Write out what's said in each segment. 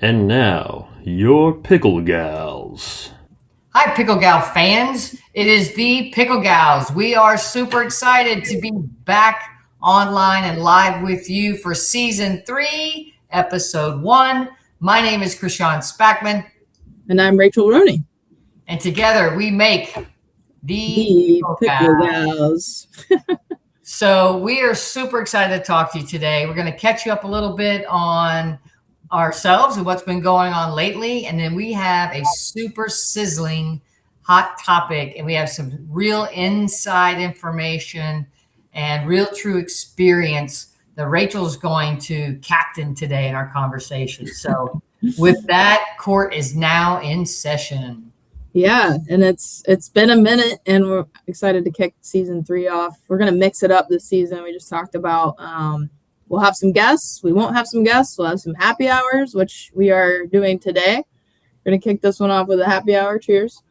And now, your Pickle Gals. Hi, Pickle Gal fans. It is the Pickle Gals. We are super excited to be back online and live with you for Season 3, Episode 1. My name is Krishan Spackman. And I'm Rachel Roney. And together we make the Pickle Gals. So we are super excited to talk to you today. We're going to catch you up a little bit on ourselves and what's been going on lately. And then we have a super sizzling hot topic, and we have some real inside information and real true experience that Rachel's going to captain today in our conversation. So with that, court is now in session. Yeah, and it's been a minute, and we're excited to kick Season 3 off. We're going to mix it up this season. We just talked about we'll have some guests. We won't have some guests. We'll have some happy hours, which we are doing today. We're going to kick this one off with a happy hour. Cheers.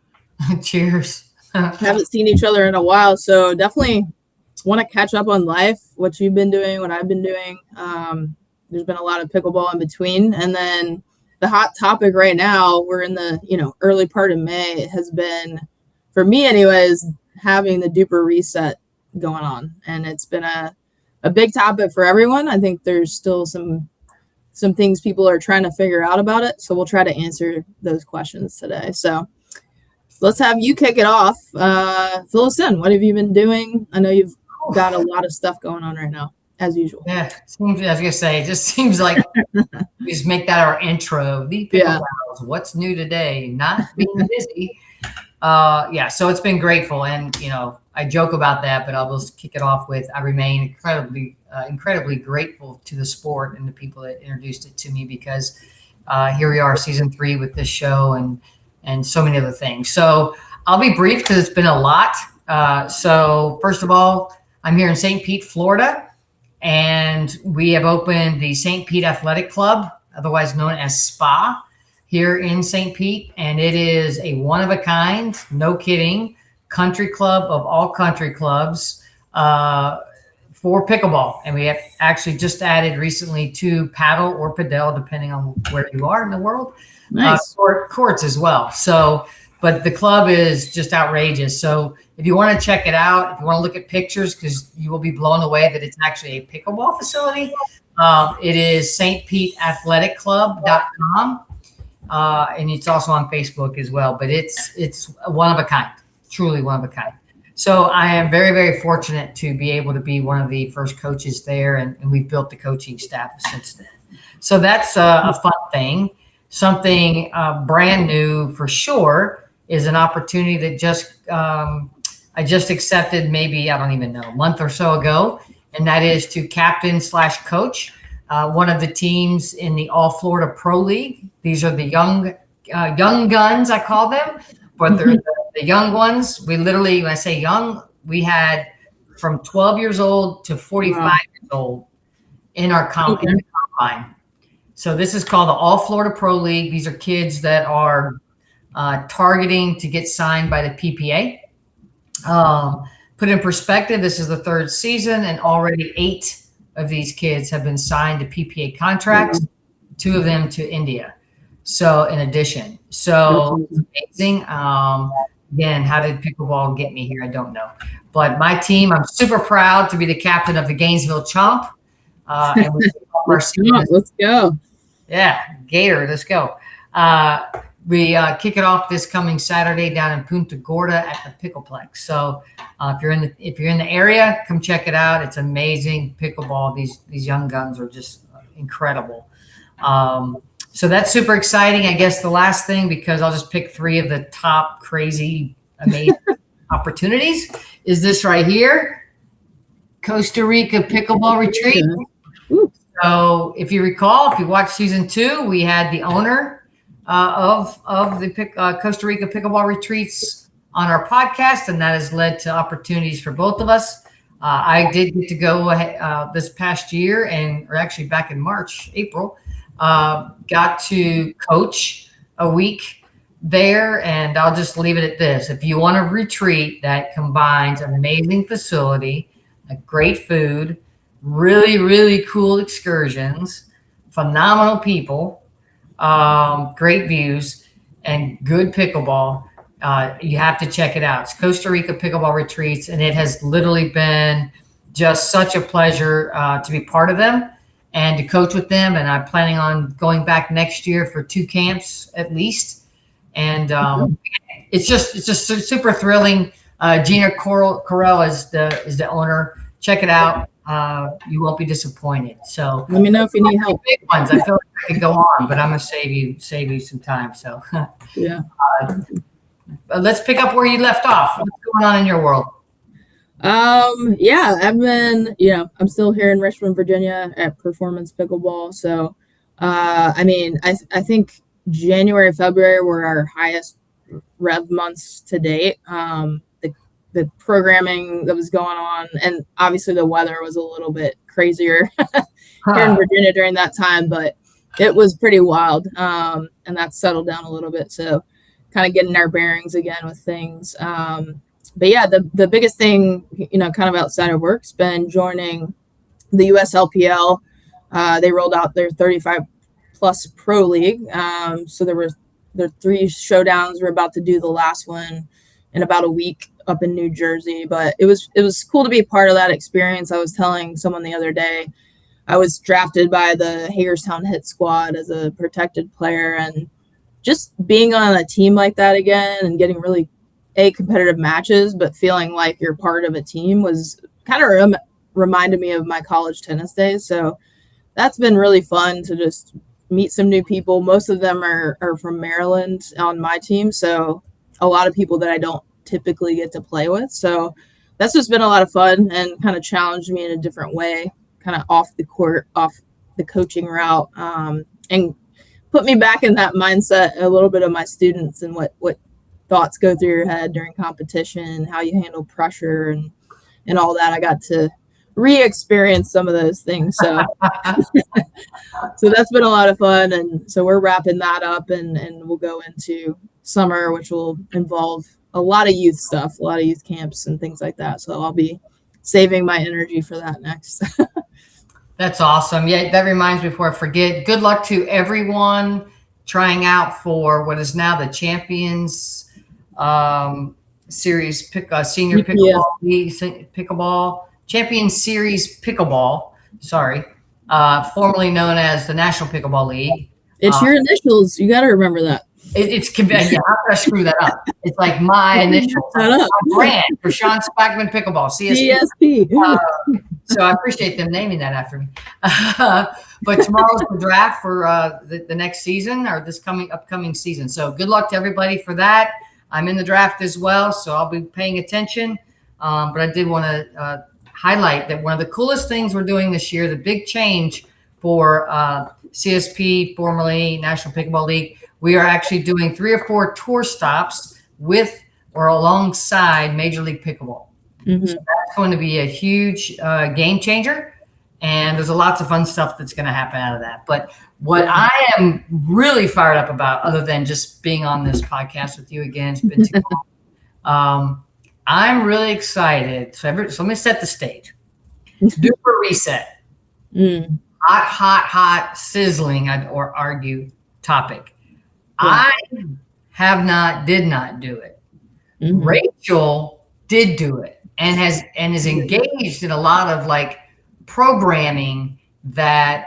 Cheers. Haven't seen each other in a while, so definitely want to catch up on life, what you've been doing, what I've been doing. There's been a lot of pickleball in between, and then the hot topic right now, we're in the early part of May, has been, for me anyways, having the DUPR Reset going on, and it's been a big topic for everyone. I think there's still some things people are trying to figure out about it, so we'll try to answer those questions today. So let's have you kick it off. Fill us in. What have you been doing? I know you've got a lot of stuff going on right now, as usual. Yeah, I was gonna say, it just seems like we just make that our intro. The Pickle Gals, what's new today? Not being busy. So it's been grateful, and I joke about that, but I'll just kick it off with I remain incredibly grateful to the sport and the people that introduced it to me, because here we are, Season 3 with this show and so many other things. So I'll be brief because it's been a lot. So first of all, I'm here in St. Pete, Florida, and we have opened the St. Pete Athletic Club, otherwise known as SPA, here in St. Pete. And it is a one-of-a-kind, no kidding, country club of all country clubs for pickleball. And we have actually just added recently 2 paddle or padel, depending on where you are in the world. Nice. Courts as well. So, but the club is just outrageous. So if you want to check it out, if you want to look at pictures, because you will be blown away that it's actually a pickleball facility. It is stpeteathletic.com. And it's also on Facebook as well, but it's one of a kind, truly one of a kind. So I am very, very fortunate to be able to be one of the first coaches there, and we've built the coaching staff since then. So that's a fun thing. Something brand new for sure is an opportunity that I just accepted, maybe, I don't even know, a month or so ago, and that is to captain/coach one of the teams in the All Florida Pro League. These are the young guns, I call them, but they're the young ones. We literally, when I say young, we had from 12 years old to 45 years old in our combine. So this is called the All Florida Pro League. These are kids that are targeting to get signed by the PPA. Put in perspective, this is the 3rd season, and already 8 of these kids have been signed to PPA contracts, 2 of them to India. So in addition, so it's amazing. Again, how did pickleball get me here? I don't know. But my team, I'm super proud to be the captain of the Gainesville Chomp. And let's go. Yeah, Gator, let's go. We kick it off this coming Saturday down in Punta Gorda at the Pickleplex. So if you're in the area, come check it out. It's amazing pickleball. These young guns are just incredible. So that's super exciting. I guess the last thing, because I'll just pick 3 of the top crazy, amazing opportunities, is this right here, Costa Rica Pickleball Retreat. So if you recall, if you watched Season 2, we had the owner of the Costa Rica Pickleball Retreats on our podcast, and that has led to opportunities for both of us. I did get to go this past year, or actually back in March, April, got to coach a week there, and I'll just leave it at this. If you want a retreat that combines an amazing facility, a great food, really, really cool excursions, phenomenal people, great views, and good pickleball. You have to check it out. It's Costa Rica Pickleball Retreats, and it has literally been just such a pleasure to be part of them and to coach with them. And I'm planning on going back next year for 2 camps at least. And it's just super thrilling. Gina Correll is the owner. Check it out. You won't be disappointed. So let me know if you need help. Big ones. I feel like I could go on, but I'm gonna save you some time. So yeah. Let's pick up where you left off. What's going on in your world? Yeah, I've been, I'm still here in Richmond, Virginia at Performance Pickleball. So, I think January, February were our highest rev months to date. The programming that was going on, and obviously the weather was a little bit crazier here in Virginia during that time, but it was pretty wild. And that's settled down a little bit. So kind of getting our bearings again with things. But yeah, the biggest thing, kind of outside of work's been joining the USLPL. They rolled out their 35 plus pro league. So there 3 showdowns. We're about to do the last one in about a week up in New Jersey, but it was cool to be a part of that experience. I was telling someone the other day, I was drafted by the Hagerstown Hit Squad as a protected player, and just being on a team like that again and getting really competitive matches, but feeling like you're part of a team was kind of reminded me of my college tennis days. So that's been really fun to just meet some new people. Most of them are from Maryland on my team. So a lot of people that I don't typically get to play with. So that's just been a lot of fun and kind of challenged me in a different way, kind of off the court, off the coaching route, and put me back in that mindset a little bit of my students and what thoughts go through your head during competition, how you handle pressure and all that. I got to re-experience some of those things. So so that's been a lot of fun. And so we're wrapping that up and we'll go into summer, which will involve a lot of youth stuff, a lot of youth camps and things like that. So I'll be saving my energy for that next. That's awesome. Yeah, that reminds me before I forget, good luck to everyone trying out for what is now the Champions Series Senior Pickleball League, Pickleball Champions Series Pickleball, formerly known as the National Pickleball League. It's your initials. You got to remember that. It's how could I screw that up? It's like my initials, my brand for Sean Spackman Pickleball, CSP. So I appreciate them naming that after me. But tomorrow's the draft for the next season or this upcoming season. So good luck to everybody for that. I'm in the draft as well, so I'll be paying attention. But I did want to highlight that one of the coolest things we're doing this year, the big change for CSP, formerly National Pickleball League, we are actually doing 3 or 4 tour stops with or alongside Major League Pickleball. Mm-hmm. So that's going to be a huge game changer. And there's lots of fun stuff that's going to happen out of that. But what I am really fired up about, other than just being on this podcast with you again, it's been too long. I'm really excited. So let me set the stage. DUPR Reset. Hot, sizzling, or argue topic. Yeah. I did not do it. Mm-hmm. Rachel did do it and is engaged in a lot of programming that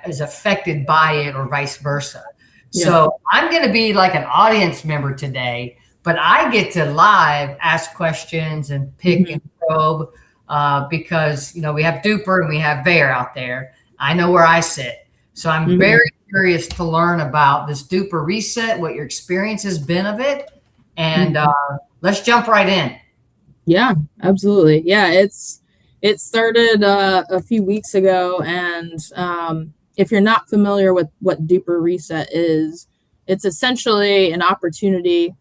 is affected by it or vice versa. Yeah. So I'm going to be like an audience member today, but I get to live ask questions and pick and probe because, we have DUPR and we have VAR out there. I know where I sit. So I'm very curious to learn about this DUPR Reset, what your experience has been of it. And let's jump right in. Yeah, absolutely. Yeah, it started a few weeks ago. And if you're not familiar with what DUPR Reset is, it's essentially an opportunity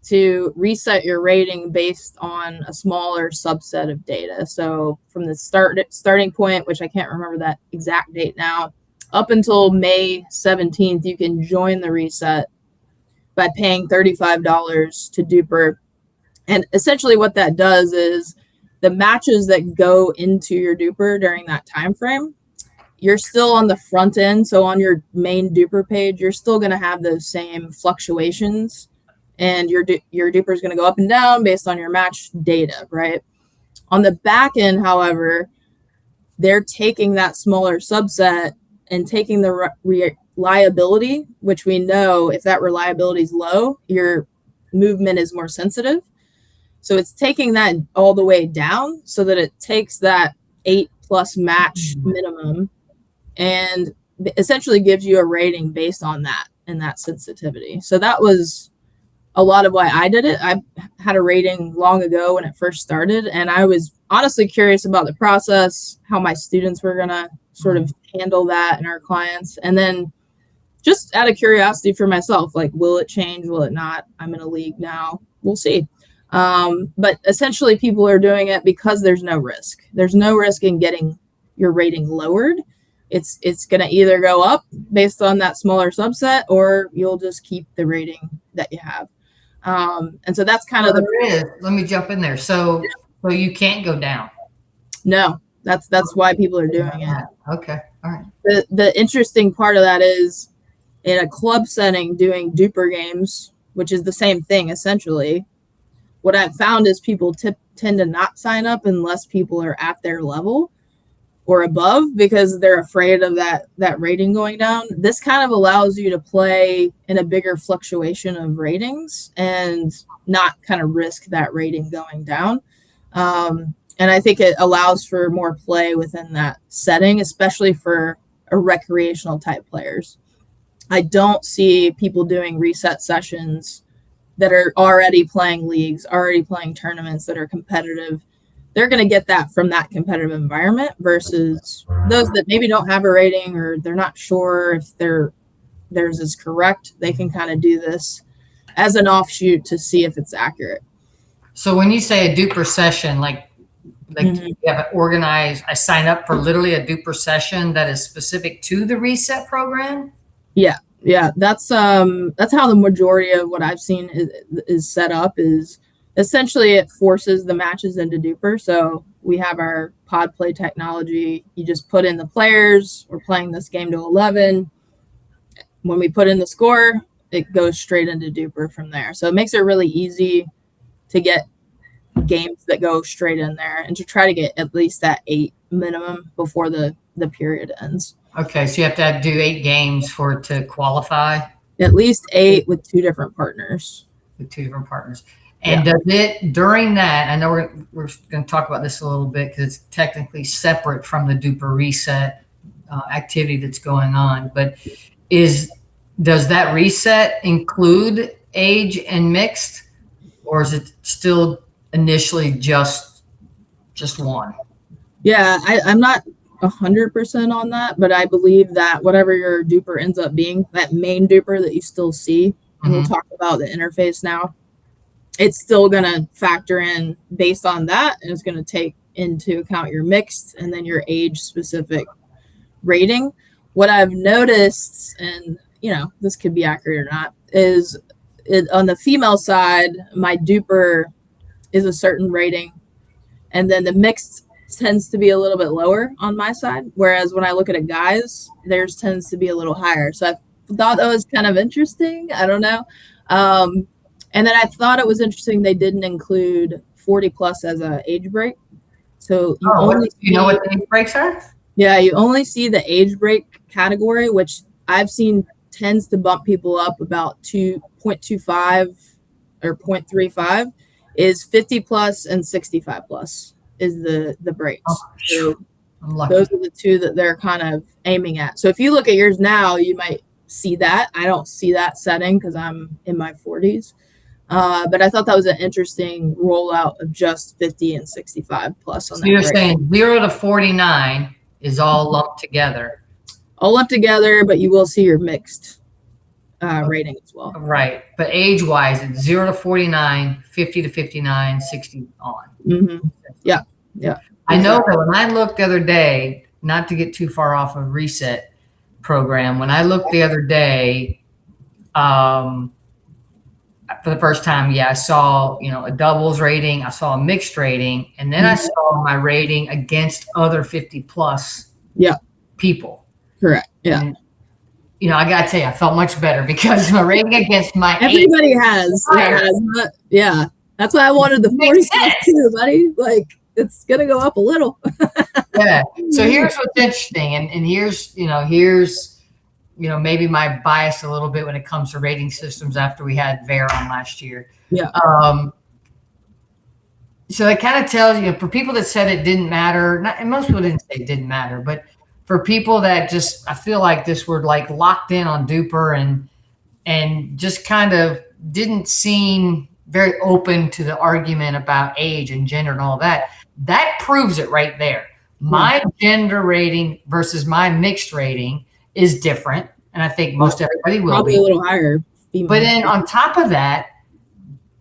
to reset your rating based on a smaller subset of data. So from the starting point, which I can't remember that exact date now, up until May 17th, you can join the reset by paying $35 to DUPR. And essentially what that does is the matches that go into your DUPR during that time frame, you're still on the front end. So on your main DUPR page, you're still going to have those same fluctuations, and your DUPR is going to go up and down based on your match data, right? On the back end, however, they're taking that smaller subset and taking the reliability, which we know if that reliability is low, your movement is more sensitive. So it's taking that all the way down so that it takes that 8+ match minimum and essentially gives you a rating based on that and that sensitivity. So that was a lot of why I did it. I had a rating long ago when it first started, and I was honestly curious about the process, how my students were going to sort of handle that and our clients. And then just out of curiosity for myself, like, will it change? Will it not? I'm in a league now. We'll see. But essentially people are doing it because there's no risk. There's no risk in getting your rating lowered. It's going to either go up based on that smaller subset, or you'll just keep the rating that you have. And so that's kind of let me jump in there. So you can't go down. No, that's why people are doing it. Okay. All right. The interesting part of that is in a club setting doing DUPR games, which is the same thing essentially. What I've found is people tend to not sign up unless people are at their level or above, because they're afraid of that rating going down. This kind of allows you to play in a bigger fluctuation of ratings and not kind of risk that rating going down. And I think it allows for more play within that setting, especially for a recreational type players. I don't see people doing reset sessions that are already playing leagues, already playing tournaments that are competitive. They're going to get that from that competitive environment versus those that maybe don't have a rating or they're not sure if theirs is correct. They can kind of do this as an offshoot to see if it's accurate. So when you say a DUPR session, like you have it organized, I sign up for literally a DUPR session that is specific to the reset program? Yeah, that's how the majority of what I've seen is set up. Is essentially it forces the matches into DUPR. So we have our pod play technology. You just put in the players. We're playing this game to 11. When we put in the score, it goes straight into DUPR from there. So it makes it really easy to get games that go straight in there and to try to get at least that 8 minimum before the period ends. Okay, so you have to do 8 games for it to qualify? At least 8 with 2 different partners. With 2 different partners. And does it, during that, I know we're going to talk about this a little bit because it's technically separate from the DUPR Reset activity that's going on, but does that reset include age and mixed, or is it still initially just one? Yeah, I'm not 100% on that, but I believe that whatever your DUPR ends up being, that main DUPR that you still see, and we'll talk about the interface now, it's still going to factor in based on that, and it's going to take into account your mixed and then your age specific rating. What I've noticed, and this could be accurate or not, is on the female side, my DUPR is a certain rating, and then the mixed tends to be a little bit lower on my side, whereas when I look at a guy's, theirs tends to be a little higher. So I thought that was kind of interesting. I don't know. And then I thought it was interesting they didn't include 40 plus as a age break. So you know what the age breaks are? Yeah, you only see the age break category, which I've seen tends to bump people up about 2.25 or 0.35 is 50 plus and 65 plus is the breaks. So those are the 2 that they're kind of aiming at. So if you look at yours now, you might see that. I don't see that setting because I'm in my 40s. But I thought that was an interesting rollout of just 50 and 65 plus on that. So you're saying 0 to 49 is all lumped together. All lumped together, but you will see your mixed rating as well. Right. But age-wise, it's 0 to 49, 50 to 59, 60 on. Mm-hmm. Yeah. I know that when I looked the other day, not to get too far off of Reset program, when I looked the other day, for the first time, I saw, a doubles rating, I saw a mixed rating, and then I saw my rating against other 50 plus. Yeah. people. Correct. Yeah. And, I got to tell you, I felt much better because my rating against my everybody has. Yeah. That's why I wanted the 45 too, buddy. Like, it's going to go up a little. Yeah. So here's what's interesting. And here's maybe my bias a little bit when it comes to rating systems after we had VAR on last year. Yeah. So it kind of tells you, for people that said it didn't matter, and most people didn't say it didn't matter, but for people that I feel like this were like locked in on DUPR and just kind of didn't seem very open to the argument about age and gender and all that proves it right there. My gender rating versus my mixed rating is different. And I think most everybody will probably be a little higher. But then on top of that,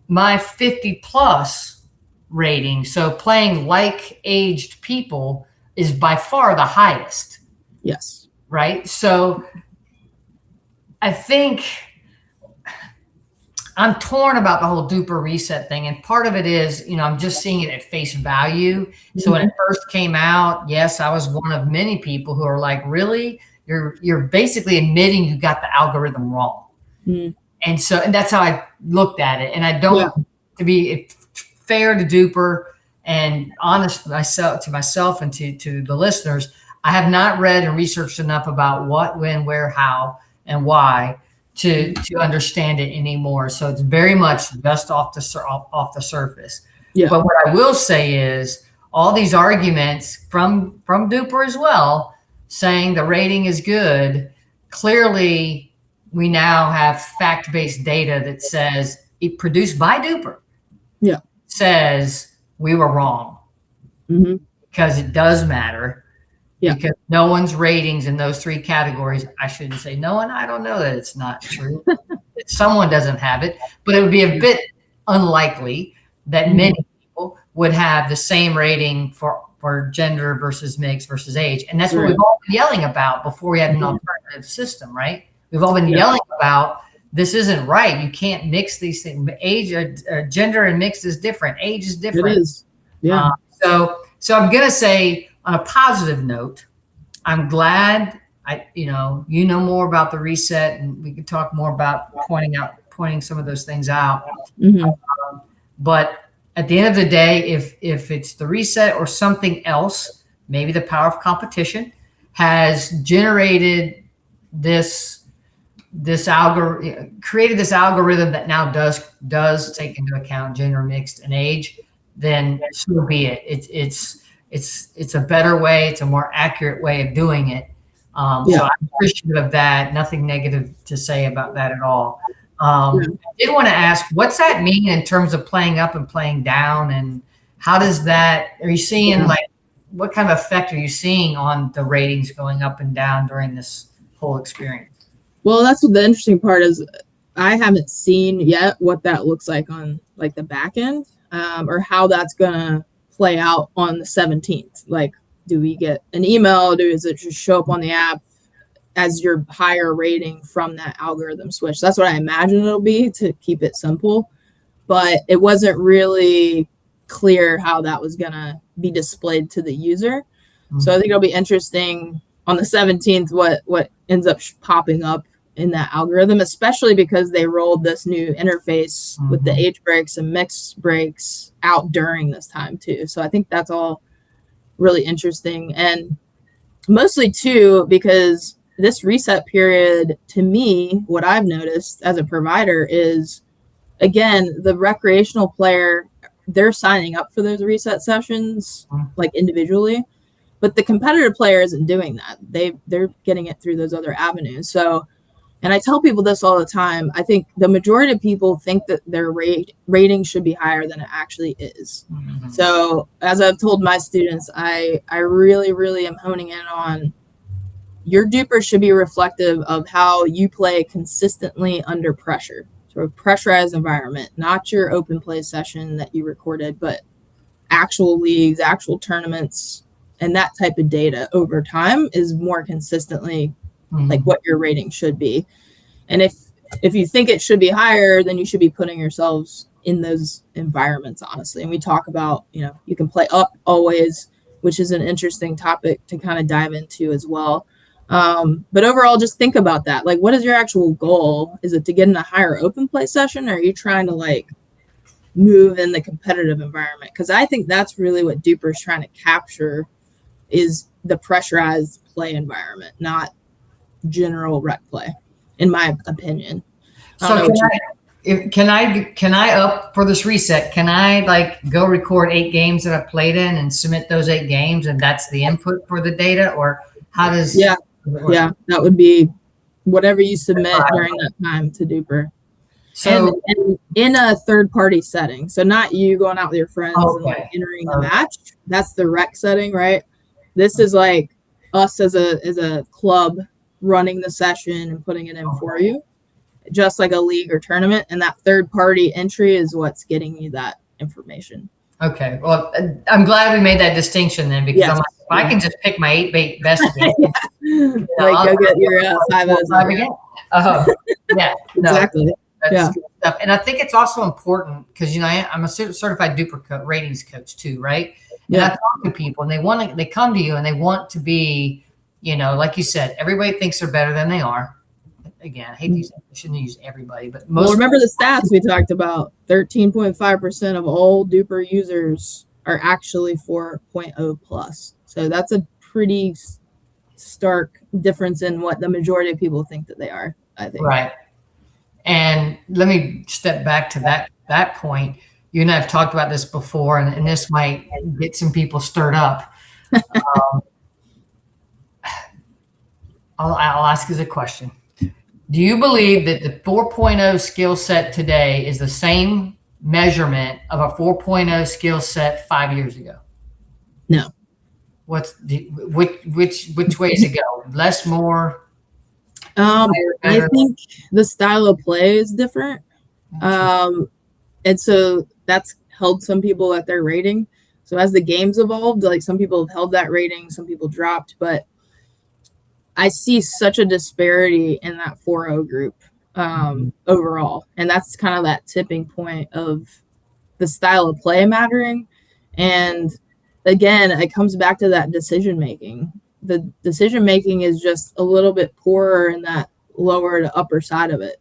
my 50 plus rating, so playing like aged people, is by far the highest. Yes. Right. So I think I'm torn about the whole DUPR reset thing. And part of it is, I'm just seeing it at face value. So when it first came out, yes, I was one of many people who are like, really? You're basically admitting you got the algorithm wrong. And that's how I looked at it. And I don't, to be fair to DUPR and honest to myself and to the listeners, I have not read and researched enough about what, when, where, how, and why to understand it anymore. So it's very much just off the surface. Yeah. But what I will say is all these arguments from DUPR as well, saying the rating is good. Clearly, we now have fact-based data that says it produced by DUPR. Yeah, says we were wrong because it does matter. Yeah. Because no one's ratings in those three categories. I shouldn't say no one. I don't know that it's not true. Someone doesn't have it, but it would be a bit unlikely that many people would have the same rating for gender versus mixed versus age. And that's what we've all been yelling about before we had an alternative system, right? We've all been yelling about this isn't right. You can't mix these things. Age, gender and mixed is different. Age is different. It is. Yeah. So I'm going to say, on a positive note, I'm glad you know more about the reset, and we could talk more about pointing some of those things out. But at the end of the day, if it's the reset or something else, maybe the power of competition has generated created this algorithm that now does take into account gender, mixed, and age, then so be it. It's a better way. It's a more accurate way of doing it. So I'm appreciative of that. Nothing negative to say about that at all. I did want to ask, what's that mean in terms of playing up and playing down, and how does that? Are you seeing what kind of effect are you seeing on the ratings going up and down during this whole experience? Well, that's what the interesting part is. I haven't seen yet what that looks like on the back end, or how that's gonna play out on the 17th. Like, do we get an email? Does it just show up on the app as your higher rating from that algorithm switch? That's what I imagine it'll be, to keep it simple. But it wasn't really clear how that was gonna be displayed to the user. So I think it'll be interesting on the 17th what ends up popping up in that algorithm, especially because they rolled this new interface with the age breaks and mixed breaks out during this time too. So I think that's all really interesting, and mostly too because this reset period, to me, what I've noticed as a provider is, again, the recreational player, they're signing up for those reset sessions like individually, but the competitive player isn't doing that. They're getting it through those other avenues. So, and I tell people this all the time, I think the majority of people think that their rating should be higher than it actually is. So as I've told my students, I really, really am honing in on your DUPR should be reflective of how you play consistently under pressure, sort of pressurized environment, not your open play session that you recorded, but actual leagues, actual tournaments, and that type of data over time is more consistently like what your rating should be. And if you think it should be higher, then you should be putting yourselves in those environments, honestly. And we talk about, you can play up always which is an interesting topic to kind of dive into as well. But overall, just think about that. Like, what is your actual goal? Is it to get in a higher open play session, or are you trying to like move in the competitive environment? Because I think that's really what DUPR is trying to capture, is the pressurized play environment, not general rec play, in my opinion. So can I up for this reset? Can I like go record 8 games that I've played in and submit those 8 games, and that's the input for the data, or how does? Yeah, that would be whatever you submit during that time to DUPR. So and in a third party setting, so not you going out with your friends and like entering the match. That's the rec setting, right? This is like us as a club running the session and putting it in for you, just like a league or tournament. And that third party entry is what's getting you that information. Okay. Well, I'm glad we made that distinction then, because I'm like, if I can just pick my 8 best games, like go get your 5-0 again. Yeah, exactly. That's good stuff. And I think it's also important because, I'm a certified DUPR ratings coach too, right? And I talk to people and they come to you and they want to be, like you said, everybody thinks they're better than they are. Again, I hate to use, I shouldn't use everybody, but most. Well, remember the stats we talked about. 13.5% of all DUPR users are actually 4.0 plus. So that's a pretty stark difference in what the majority of people think that they are, I think. Right. And let me step back to that point. You and I have talked about this before, and this might get some people stirred up. I'll ask you a question. Do you believe that the 4.0 skill set today is the same measurement of a 4.0 skill set 5 years ago? No. Which ways it go? Less, more? I think the style of play is different. And so that's held some people at their rating. So as the games evolved, like some people have held that rating, some people dropped, but I see such a disparity in that 4.0 group overall. And that's kind of that tipping point of the style of play mattering. And again, it comes back to that decision-making. The decision-making is just a little bit poorer in that lower to upper side of it.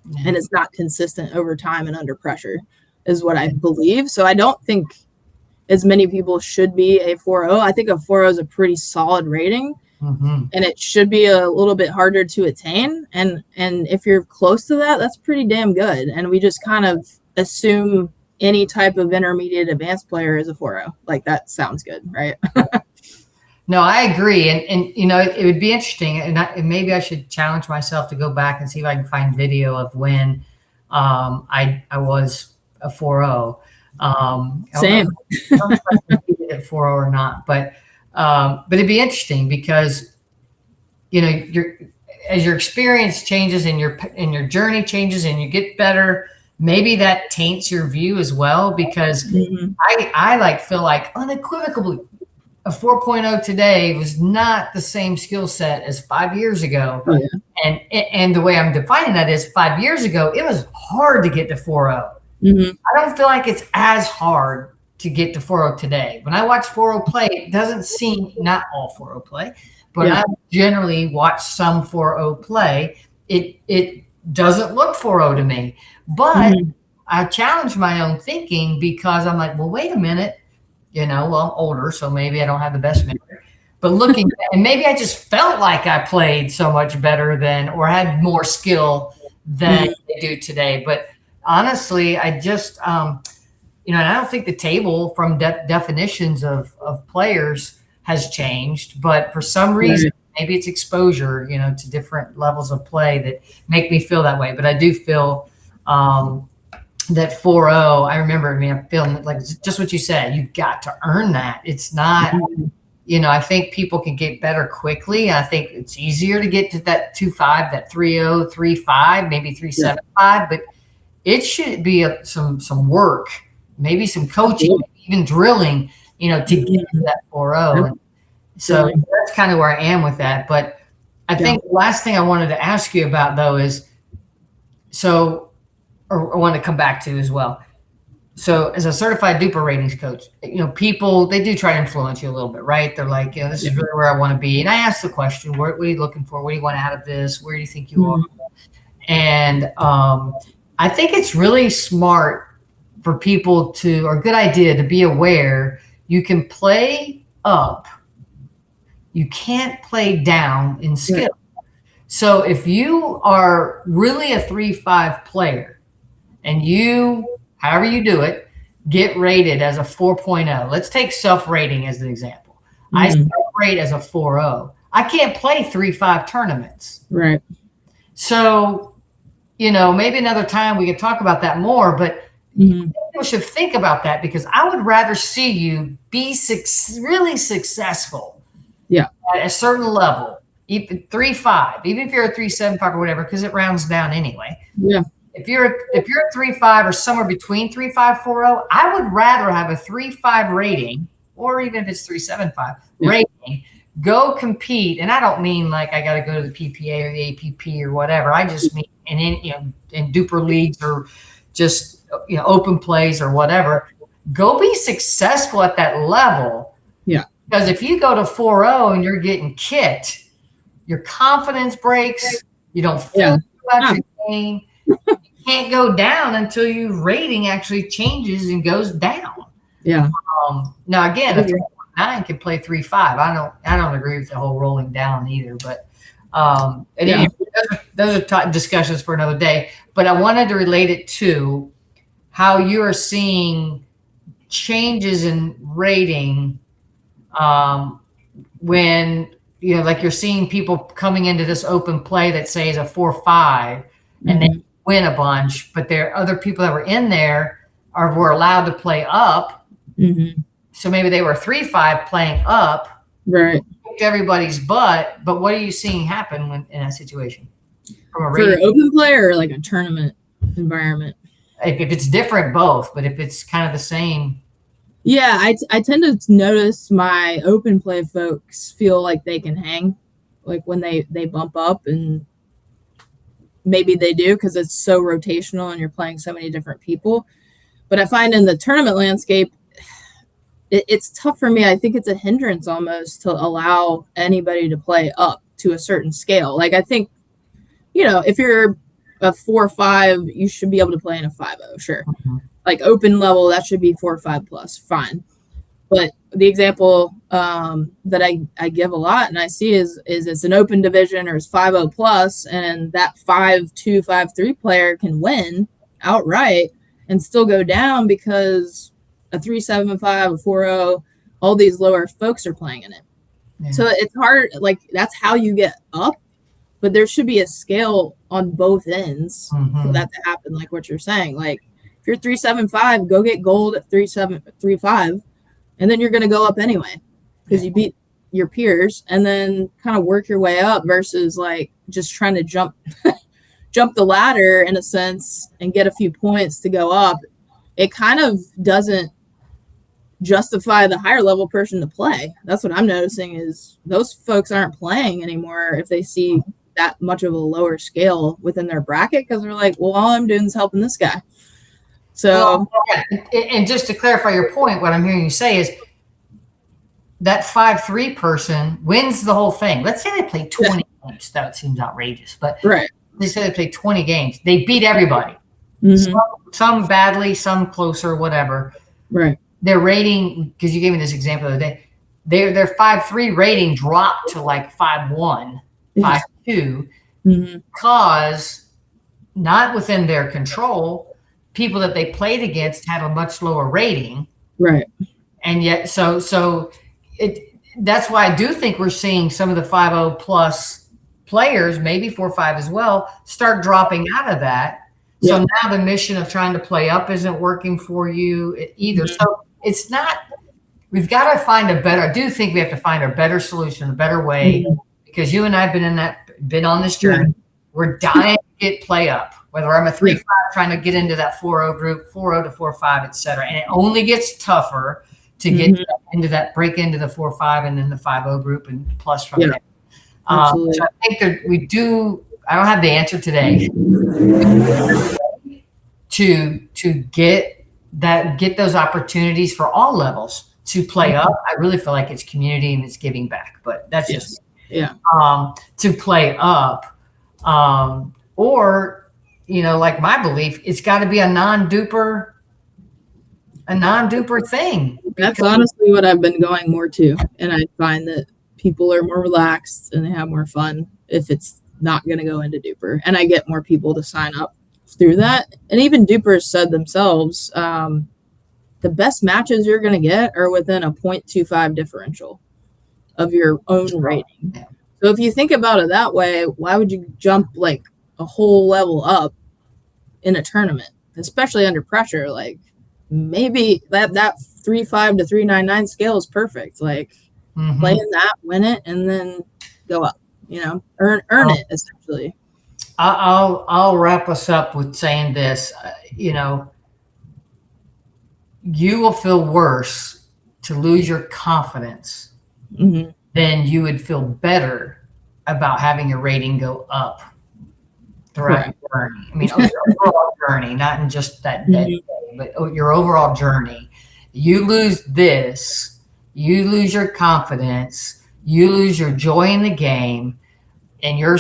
Mm-hmm. And it's not consistent over time and under pressure is what I believe. So I don't think as many people should be a 4.0. I think a 4.0 is a pretty solid rating. Mm-hmm. And it should be a little bit harder to attain. And if you're close to that, that's pretty damn good. And we just kind of assume any type of intermediate advanced player is a 4.0. Like that sounds good, right? No, I agree. And it would be interesting. And maybe I should challenge myself to go back and see if I can find video of when I was a 4.0. Same. I don't know if I did it 4.0 or not, but it'd be interesting because, as your experience changes and your journey changes and you get better, maybe that taints your view as well. Because I feel like unequivocally a 4.0 today was not the same skill set as 5 years ago. Oh, yeah. And the way I'm defining that is 5 years ago, it was hard to get to 4.0. Mm-hmm. I don't feel like it's as hard to get to 4.0 today. When I watch 4.0 play, it doesn't seem, not all 4.0 play, but I generally watch some 4.0 play. It doesn't look 4.0 to me. But I challenge my own thinking because I'm like, well, wait a minute. I'm older, so maybe I don't have the best memory. But looking, and maybe I just felt like I played so much better than, or had more skill than they do today. But honestly, I just, and I don't think the table from definitions of players has changed. But for some reason, maybe it's exposure, to different levels of play that make me feel that way. But I do feel that 4.0, I remember, I'm feeling like just what you said, you've got to earn that. It's not, I think people can get better quickly. I think it's easier to get to that 2.5, that 3.0, 3.5, maybe 3.75, but it should be some work, maybe some coaching, even drilling, to get to that 4.0. So that's kind of where I am with that. But I think the last thing I wanted to ask you about though is, or I want to come back to as well. So as a certified DUPR ratings coach, people, they do try to influence you a little bit, right? They're like, this is really where I want to be. And I ask the question, what are you looking for? What do you want out of this? Where do you think you are? And I think it's really smart for people or a good idea to be aware you can play up. You can't play down in skill. Yeah. So if you are really a 3-5 player and you, however you do it, get rated as a 4.0. Let's take self-rating as an example. I self-rate as a 4.0. I can't play 3-5 tournaments. Right. So, maybe another time we could talk about that more, but people should think about that, because I would rather see you be really successful at a certain level, even 3-5, even if you're a 3.75 or whatever, because it rounds down anyway. Yeah. If you're a 3.5 or somewhere between 3.5, 4.0, I would rather have a 3.5 rating, or even if it's 3.75 rating, go compete. And I don't mean like I got to go to the PPA or the APP or whatever. I just mean in DUPR leagues or just open plays or whatever. Go be successful at that level. Yeah. Because if you go to 4.0 and you're getting kicked, your confidence breaks. You don't feel good about your game. You can't go down until your rating actually changes and goes down. Yeah. Now again, a 3.9 can play 3.5. I don't agree with the whole rolling down either. But those are discussions for another day. But I wanted to relate it to how you are seeing changes in rating when like you're seeing people coming into this open play that say is a 4.5 and they win a bunch, but there are other people that were in there were allowed to play up. So maybe they were 3.5 playing up, right? Kicked everybody's butt. But what are you seeing happen when in that situation? For open play or like a tournament environment? If it's different, both. But if it's kind of the same. Yeah, I tend to notice my open play folks feel like they can hang, like when they bump up, and maybe they do because it's so rotational and you're playing so many different people. But I find in the tournament landscape, it's tough for me. I think it's a hindrance almost to allow anybody to play up to a certain scale. Like I think, if you're a 4.5, you should be able to play in a 5.0, sure. Like open level, that should be 4.5 plus, fine. But the example that I give a lot and I see is it's an open division or it's 5.0 plus, and that 5.2, 5.3 player can win outright and still go down because a 3.75, a 4.0, all these lower folks are playing in it. Yeah. So it's hard. Like that's how you get up, but there should be a scale on both ends for that to happen. Like what you're saying, like if you're 3.75, go get gold at 3.5, and then you're going to go up anyway because you beat your peers, and then kind of work your way up versus like just trying to jump the ladder in a sense and get a few points to go up. It kind of doesn't justify the higher level person to play. That's what I'm noticing is those folks aren't playing anymore if they see that much of a lower scale within their bracket, because they're like, well, all I'm doing is helping this guy. So, and just to clarify your point, what I'm hearing you say is that 5.3 person wins the whole thing. Let's say they play 20 games. That seems outrageous, but they say they play 20 games. They beat everybody. Some badly, some closer, whatever. Right. Their rating, because you gave me this example the other day, their 5.3 rating dropped to like 5.1, 5.2, because not within their control. People that they played against had a much lower rating. Right. And yet, so that's why I do think we're seeing some of the 5.0 plus players, maybe 4.5 as well, start dropping out of that. So now the mission of trying to play up isn't working for you either. So it's not, we've got to find I do think we have to find a better solution, a better way, because you and I have been on this journey. We're dying to get play up. Whether I'm a 3.5 trying to get into that 4.0 group, 4.0 to 4.5, et cetera. And it only gets tougher to get into that, break into the 4.5 and then the 5.0 group and plus from there. So I think that I don't have the answer today to get that get those opportunities for all levels to play up. I really feel like it's community and it's giving back, but that's just to play up. Or, like my belief, it's got to be a non-duper thing. That's honestly what I've been going more to. And I find that people are more relaxed and they have more fun if it's not going to go into duper. And I get more people to sign up through that. And even dupers said themselves, the best matches you're going to get are within a 0.25 differential of your own rating. So if you think about it that way, why would you jump like a whole level up in a tournament, especially under pressure? Like maybe that 3.5 to 3.99 scale is perfect. Like play in that, win it, and then go up, earn it essentially. I'll wrap us up with saying this, you will feel worse to lose your confidence than you would feel better about having your rating go up throughout your journey. I mean, your overall journey, not in just that day, but your overall journey. You lose this, you lose your confidence, you lose your joy in the game, and your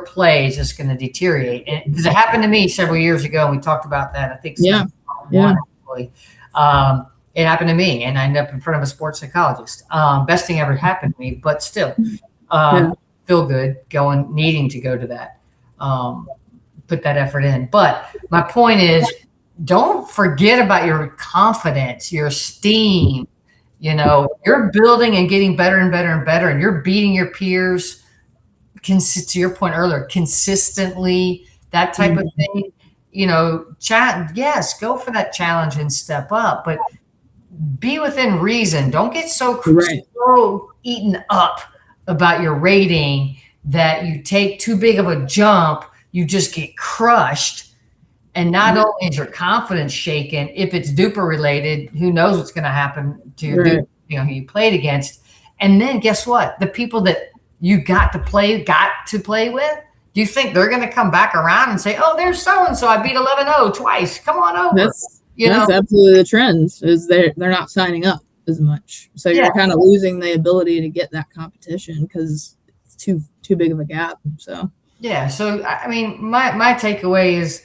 play is just going to deteriorate. And because it happened to me several years ago, and we talked about that. I think it happened to me, and I ended up in front of a sports psychologist. Best thing ever happened to me, but still, feel good needing to go to that, put that effort in. But my point is, don't forget about your confidence, your esteem. You're building and getting better and better and better, and you're beating your peers. To your point earlier, consistently, that type of thing. Yes, go for that challenge and step up, but be within reason. Don't get so eaten up about your rating that you take too big of a jump, you just get crushed. And not only is your confidence shaken, if it's duper related, who knows what's going to happen to your duper, who you played against. And then guess what? The people that you got to play with, do you think they're going to come back around and say, oh, there's so-and-so, I beat 11-0 twice. Come on over. That's absolutely the trend, is they're not signing up as much. So you're kind of losing the ability to get that competition because it's too big of a gap. So I mean, my takeaway is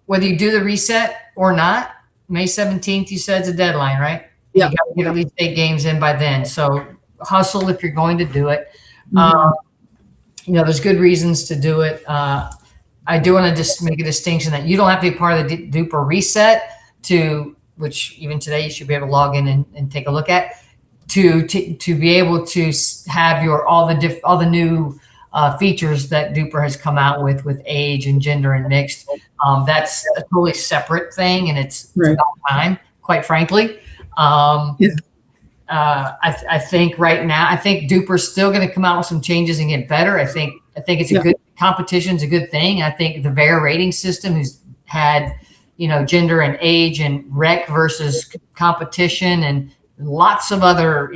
whether you do the reset or not, May 17th, you said, is a deadline, right? Yeah. You got to get at least 8 games in by then. So hustle if you're going to do it. There's good reasons to do it. I do want to just make a distinction that you don't have to be part of the DUPR Reset which even today you should be able to log in and take a look at, to be able to have all the new features that DUPR has come out with age and gender and mixed. That's a totally separate thing, and it's about time, quite frankly. I think right now, DUPR is still going to come out with some changes and get better. I think it's a good competition. It's a good thing. I think the VAR rating system, who's had, gender and age and rec versus competition and lots of other,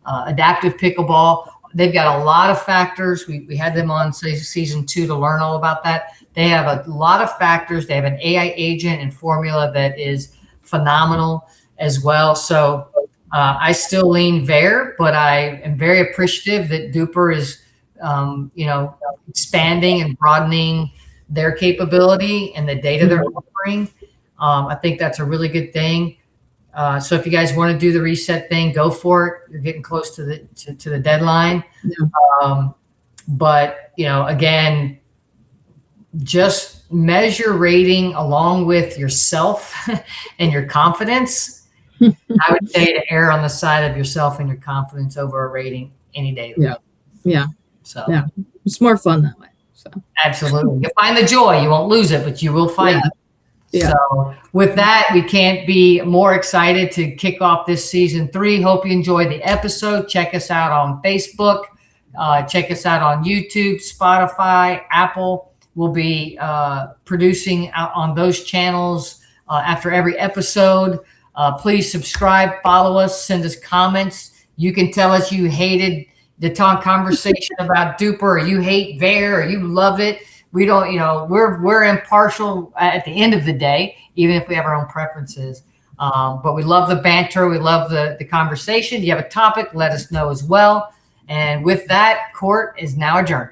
adaptive pickleball. They've got a lot of factors. We had them on season 2 to learn all about that. They have a lot of factors. They have an AI agent and formula that is phenomenal as well. So I still lean VAR, but I am very appreciative that DUPR is, expanding and broadening their capability and the data they're offering. I think that's a really good thing. So if you guys want to do the reset thing, go for it. You're getting close to the deadline. But again, just measure rating along with yourself and your confidence. I would say to err on the side of yourself and your confidence over a rating any day. So it's more fun that way. So absolutely, you'll find the joy. You won't lose it, but you will find it. So with that, we can't be more excited to kick off this season 3. Hope you enjoyed the episode. Check us out on Facebook. Check us out on YouTube, Spotify, Apple. We'll be producing out on those channels after every episode. Please subscribe, follow us, send us comments. You can tell us you hated the conversation about DUPR, or you hate VAR, or you love it. We don't, we're impartial at the end of the day, even if we have our own preferences. But we love the banter. We love the conversation. If you have a topic, let us know as well. And with that, court is now adjourned.